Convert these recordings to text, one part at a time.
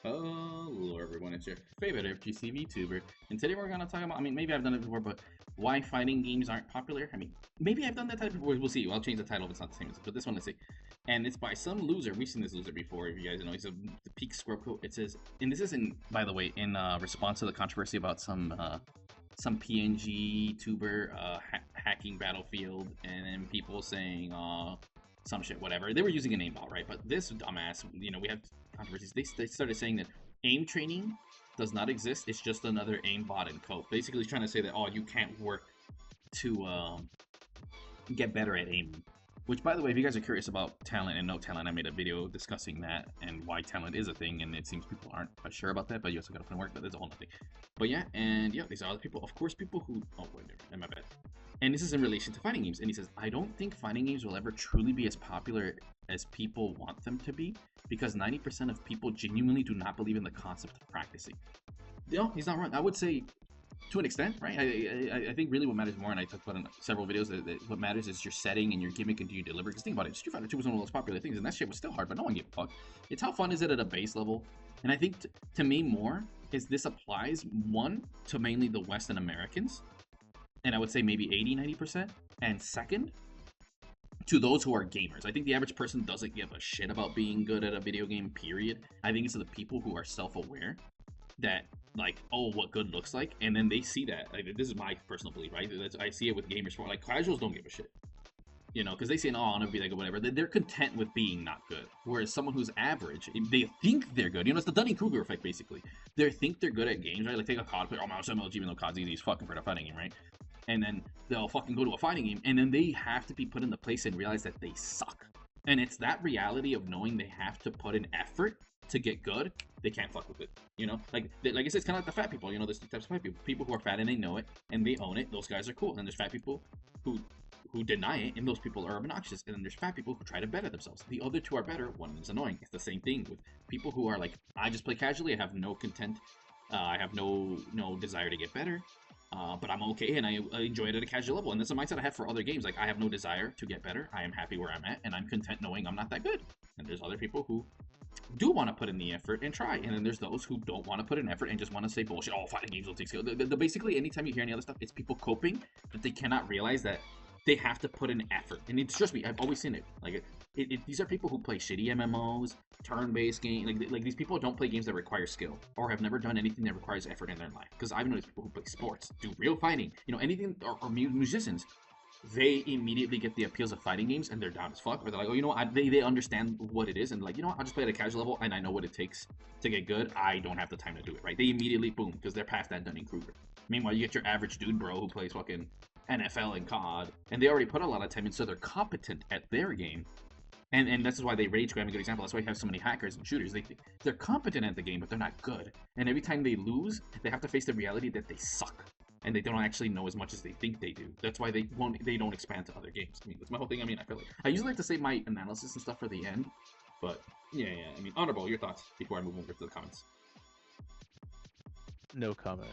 Hello everyone, it's your favorite FGC VTuber, and today we're going to talk about, maybe I've done it before, but why fighting games aren't popular. Maybe I've done that title before, we'll see. I'll change the title if it's not the same, but this one, let's see. And it's by some loser. We've seen this loser before, if you guys know. He's the peak scrub quote. It says, and this is by the way, in response to the controversy about some PNG tuber hacking Battlefield, and then people saying, some shit, whatever. They were using an aimbot, right? But this dumbass, we have controversies. They started saying that aim training does not exist. It's just another aimbot in code. Basically, trying to say that, oh, you can't work to get better at aiming. Which, by the way, if you guys are curious about talent and no talent, I made a video discussing that and why talent is a thing, and it seems people aren't sure about that, but you also gotta put in work, but there's a whole other thing. But yeah, and yeah, these are other people. Of course, people who... Oh, wait, my bad. And this is in relation to fighting games. And he says, I don't think fighting games will ever truly be as popular as people want them to be, because 90% of people genuinely do not believe in the concept of practicing. He's not wrong. I would say, to an extent, right? I think really what matters more, and I talked about in several videos, that what matters is your setting and your gimmick and do you deliver. Because think about it, Street Fighter 2 was one of those popular things, and that shit was still hard, but no one gave a fuck. It's how fun is it at a base level. And I think, to me, more is this applies, one, to mainly the Western Americans, and I would say maybe 80-90%, and second, to those who are gamers. I think the average person doesn't give a shit about being good at a video game, period. I think it's the people who are self-aware that, like, oh, what good looks like, and then they see that. Like, this is my personal belief, right? I see it with gamers. For like, casuals don't give a shit, because they say, no, I want to be like, whatever. They're content with being not good. Whereas someone who's average, they think they're good. It's the Dunning-Kruger effect, basically. They think they're good at games, right? Like, take a COD player, oh, my MLG, even though COD's easy as fucking for the fighting game, right? And then they'll fucking go to a fighting game, and then they have to be put in the place and realize that they suck. And it's that reality of knowing they have to put in effort to get good. They can't fuck with it, like I said, it's kind of like the fat people. There's two types of fat people who are fat and they know it and they own it. Those guys are cool. And there's fat people who deny it, and those people are obnoxious. And then there's fat people who try to better themselves. The other two are better. One is annoying. It's the same thing with people who are like, I just play casually. I have no content. I have no desire to get better. But I'm okay, and I enjoy it at a casual level. And that's a mindset I have for other games. Like, I have no desire to get better. I am happy where I'm at, and I'm content knowing I'm not that good. And there's other people who do want to put in the effort and try. And then there's those who don't want to put in effort and just want to say bullshit. Oh, fighting games will take skill. Basically, anytime you hear any other stuff, it's people coping, but they cannot realize that they have to put in effort. And it's just me. I've always seen it. Like, these are people who play shitty MMOs, turn-based games. Like these people don't play games that require skill or have never done anything that requires effort in their life. Because I've noticed people who play sports, do real fighting, anything, or musicians, they immediately get the appeals of fighting games and they're down as fuck. Or they're like, oh, they understand what it is, and like, I'll just play at a casual level and I know what it takes to get good. I don't have the time to do it, right? They immediately, boom, because they're past that Dunning-Kruger. Meanwhile, you get your average dude, bro, who plays fucking NFL and COD, and they already put a lot of time in, so they're competent at their game. And this is why they rage quit. I'm a good example. That's why you have so many hackers and shooters. They're competent at the game, but they're not good. And every time they lose, they have to face the reality that they suck. And they don't actually know as much as they think they do. That's why they don't expand to other games. That's my whole thing. I feel like I usually like to say my analysis and stuff for the end. But yeah. Honorable, your thoughts before I move over to the comments. No comment.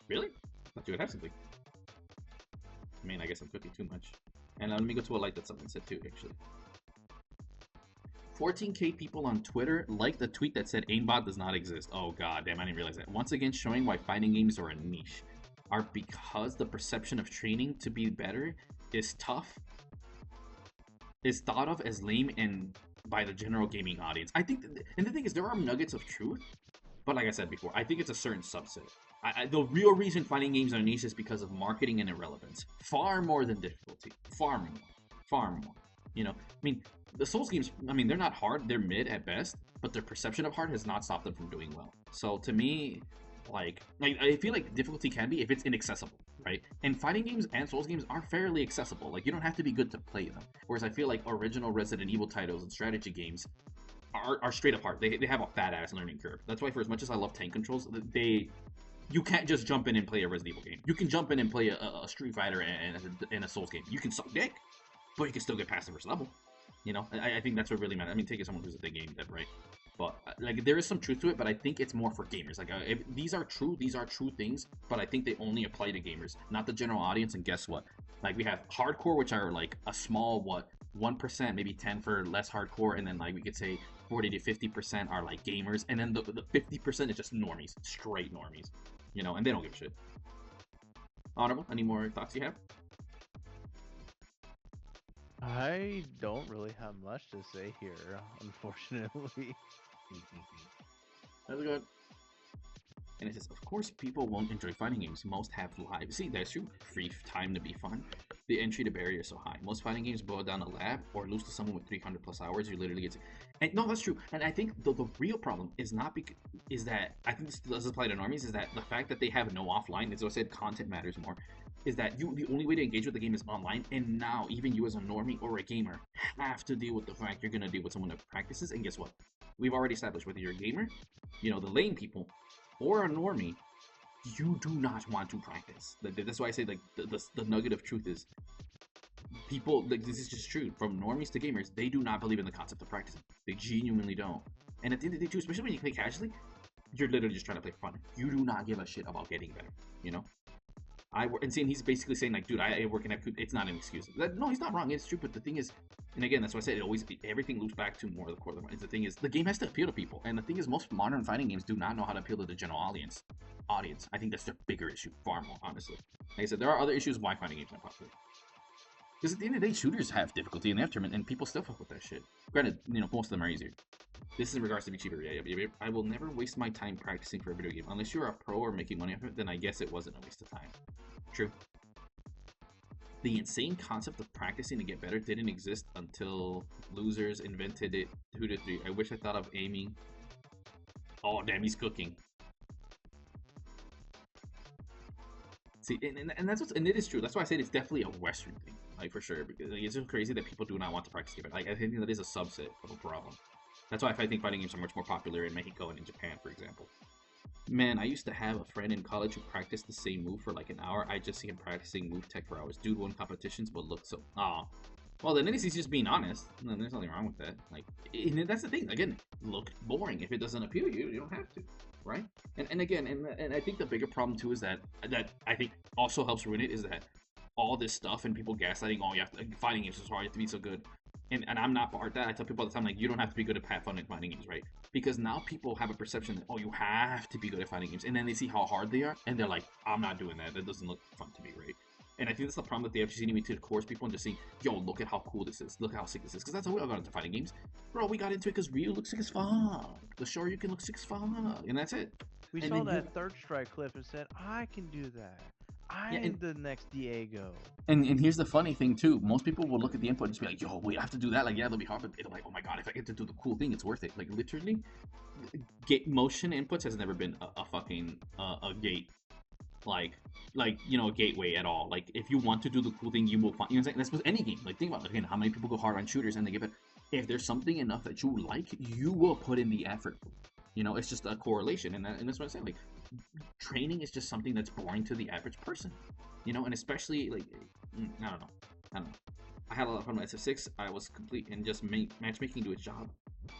Really? I thought you would have something. I guess I'm cooking too much. And let me go to a like that someone said too, actually. 14K people on Twitter liked the tweet that said aimbot does not exist. Oh god damn, I didn't realize that. Once again, showing why fighting games are a niche. Are because the perception of training to be better is tough, is thought of as lame and by the general gaming audience. I think, and the thing is, there are nuggets of truth, but like I said before, I think it's a certain subset. The real reason fighting games are niche is because of marketing and irrelevance. Far more than difficulty. Far more. The Souls games, they're not hard. They're mid at best, but their perception of hard has not stopped them from doing well. So to me, like I feel like difficulty can be if it's inaccessible, right? And fighting games and Souls games are fairly accessible. Like, you don't have to be good to play them. Whereas I feel like original Resident Evil titles and strategy games are straight up hard. They have a fat ass learning curve. That's why, for as much as I love tank controls, you can't just jump in and play a Resident Evil game. You can jump in and play a Street Fighter and a Souls game. You can suck dick, but you can still get past the first level. I think that's what really matters. Take it someone who's a big game dev, right? But like, there is some truth to it, but I think it's more for gamers. Like, if these are true things, but I think they only apply to gamers, not the general audience. And guess what? Like, we have hardcore, which are like a small 1%, maybe 10 for less hardcore, and then like we could say 40 to 50% are like gamers, and then the 50% is just normies, straight normies, you know, and they don't give a shit. Honorable, any more thoughts you have? I don't really have much to say here, unfortunately. That's good. And it says, of course, people won't enjoy fighting games. Most have lives. See, that's true. Free time to be fun. The entry to barrier is so high. Most fighting games boil down to lab or lose to someone with 300 plus hours. You literally get to. And no, that's true. And I think the real problem is not because is that I think this does apply to normies. Is that the fact that they have no offline? As I said, content matters more. Is that you the only way to engage with the game is online, and now even you as a normie or a gamer have to deal with the fact you're gonna deal with someone that practices. And guess what? We've already established whether you're a gamer, you know, the lane people, or a normie, you do not want to practice. That's why I say like the nugget of truth is people like this is just true from normies to gamers. They do not believe in the concept of practicing. They genuinely don't. And at the end of the day, too, especially when you play casually, you're literally just trying to play for fun. You do not give a shit about getting better. You know. And saying he's basically saying like, dude, I work in FQ. It's not an excuse. No, he's not wrong. It's true. But the thing is, and again, that's why I said everything loops back to more of the core of the mind. The thing is, the game has to appeal to people, and the thing is, most modern fighting games do not know how to appeal to the general audience. I think that's their bigger issue, far more honestly. Like I said, there are other issues why fighting games are not popular. Because at the end of the day, shooters have difficulty in the aftermath, and people still fuck with that shit. Granted, you know, most of them are easier. This is in regards to be cheaper. Yeah. I will never waste my time practicing for a video game. Unless you're a pro or making money off it, then I guess it wasn't a waste of time. True. The insane concept of practicing to get better didn't exist until losers invented it 2 to 3. I wish I thought of aiming. Oh, damn, he's cooking. See, and that's what's, and it is true. That's why I said it's definitely a Western thing, like for sure. Because like, it's just crazy that people do not want to practice game. Like I think that is a subset of a problem. That's why I think fighting games are much more popular in Mexico and in Japan, for example. Man, I used to have a friend in college who practiced the same move for like an hour. I just see him practicing move tech for hours. Dude won competitions, but looked so. Aw. Well, then at least he's just being honest. No, there's nothing wrong with that. Like, and that's the thing. Again, look boring. If it doesn't appeal to you, you don't have to, right? And again, and I think the bigger problem too is that I think also helps ruin it is that all this stuff and people gaslighting. Oh, you have to fighting games is hard. You have to be so good. And I'm not part of that. I tell people all the time, like, you don't have to be good at have fun at fighting games, right? Because now people have a perception that, oh, you have to be good at fighting games. And then they see how hard they are, and they're like, I'm not doing that. That doesn't look fun to me, right? And I think that's the problem that the FGC need to coerce people into saying, yo, look at how cool this is. Look how sick this is. Because that's how we all got into fighting games. Bro, we got into it because Ryu looks sick as fuck. The sure you can look sick as fuck. And that's it. We And saw then you... that third strike clip and said, I can do that. Yeah, I'm the next Diego. and here's the funny thing too. Most people will look at the input and just be like, "Yo, wait, I have to do that." Like, yeah, it'll be hard, but it'll be like, "Oh my god, if I get to do the cool thing, it's worth it." Like, literally, motion inputs has never been a fucking a gate, like you know, a gateway at all. Like, if you want to do the cool thing, you will find. You know what I'm saying? That's with any game. Like, think about it. Again, how many people go hard on shooters and they give it. If there's something enough that you like, you will put in the effort. You know, it's just a correlation, and that's what I'm saying. Like, training is just something that's boring to the average person. You know, and especially like I don't know. I don't know. I had a lot of fun with SF6. I was complete and just matchmaking do its job.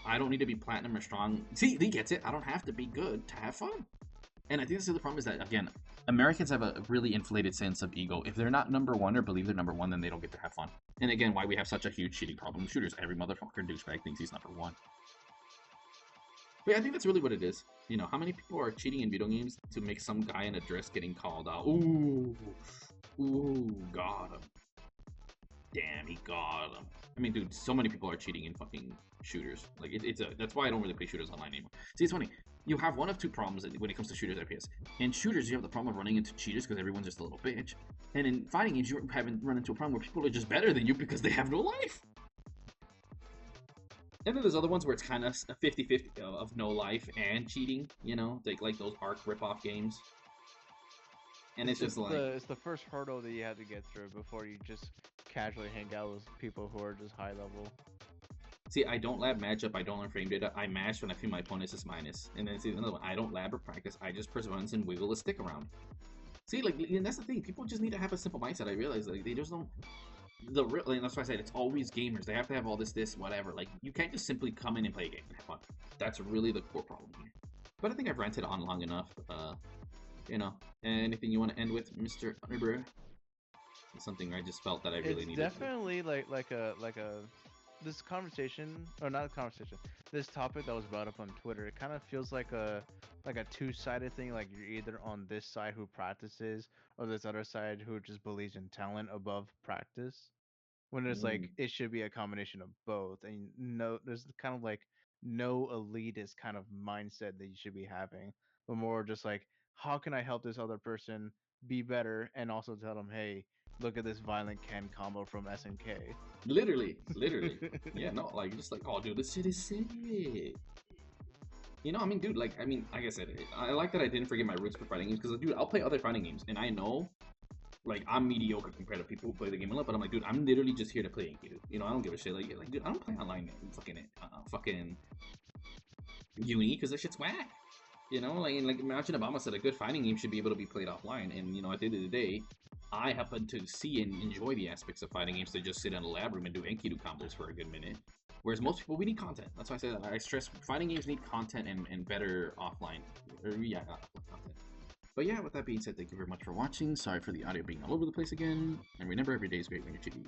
I don't need to be platinum or strong. See, he gets it. I don't have to be good to have fun. And I think this is the problem is that again, Americans have a really inflated sense of ego. If they're not number one or believe they're number one, then they don't get to have fun. And again, why we have such a huge cheating problem with shooters. Every motherfucker douchebag thinks he's number one. But yeah, I think that's really what it is. You know, how many people are cheating in video games to make some guy in a dress getting called out? Ooh, got him. Damn, he got him. I mean, dude, so many people are cheating in fucking shooters. Like, that's why I don't really play shooters online anymore. See, it's funny. You have one of two problems when it comes to shooters FPS. In shooters, you have the problem of running into cheaters because everyone's just a little bitch. And in fighting games, you haven't run into a problem where people are just better than you because they have no life. And then there's other ones where it's kind of a 50-50 of no life and cheating, you know, like those Ark ripoff games. And it's just like... It's the first hurdle that you have to get through before you just casually hang out with people who are just high level. See, I don't lab matchup, I don't learn frame data, I mash when I feel my opponent is minus. And then see another one, I don't lab or practice, I just press buttons and wiggle a stick around. See, like, and that's the thing, people just need to have a simple mindset, I realize, like, they just don't... And that's why I said it's always gamers. They have to have all this, whatever. Like, you can't just simply come in and play a game and have fun. That's really the core problem here. But I think I've ranted on long enough. You know, anything you want to end with, Mr. Underbrew? Something I just felt that I really needed. It's definitely like a this conversation, or not a conversation, this topic that was brought up on Twitter, it kind of feels like a two-sided thing. Like you're either on this side who practices, or this other side who just believes in talent above practice. When it's Mm. like it should be a combination of both, and no, there's kind of like no elitist kind of mindset that you should be having, but more just like how can I help this other person be better, and also tell them, hey, look at this violent can combo from SNK. Literally, literally. Yeah, no, like just like, oh, dude, this shit is sick. You know, I mean, dude, like I said, I like that I didn't forget my roots for fighting games because, dude, I'll play other fighting games, and I know, like, I'm mediocre compared to people who play the game a lot, but I'm like, dude, I'm literally just here to play Enkidu. You know, I don't give a shit. Like, dude, I don't play online fucking Uni because this shit's whack. You know, like Imagine Obama said, a good fighting game should be able to be played offline, and you know, at the end of the day, I happen to see and enjoy the aspects of fighting games to just sit in a lab room and do Enkidu combos for a good minute. Whereas most people, we need content. That's why I say that. I stress fighting games need content and better offline. Or, yeah, not offline content. But yeah, with that being said, thank you very much for watching. Sorry for the audio being all over the place again. And remember, every day is great when you're chibi.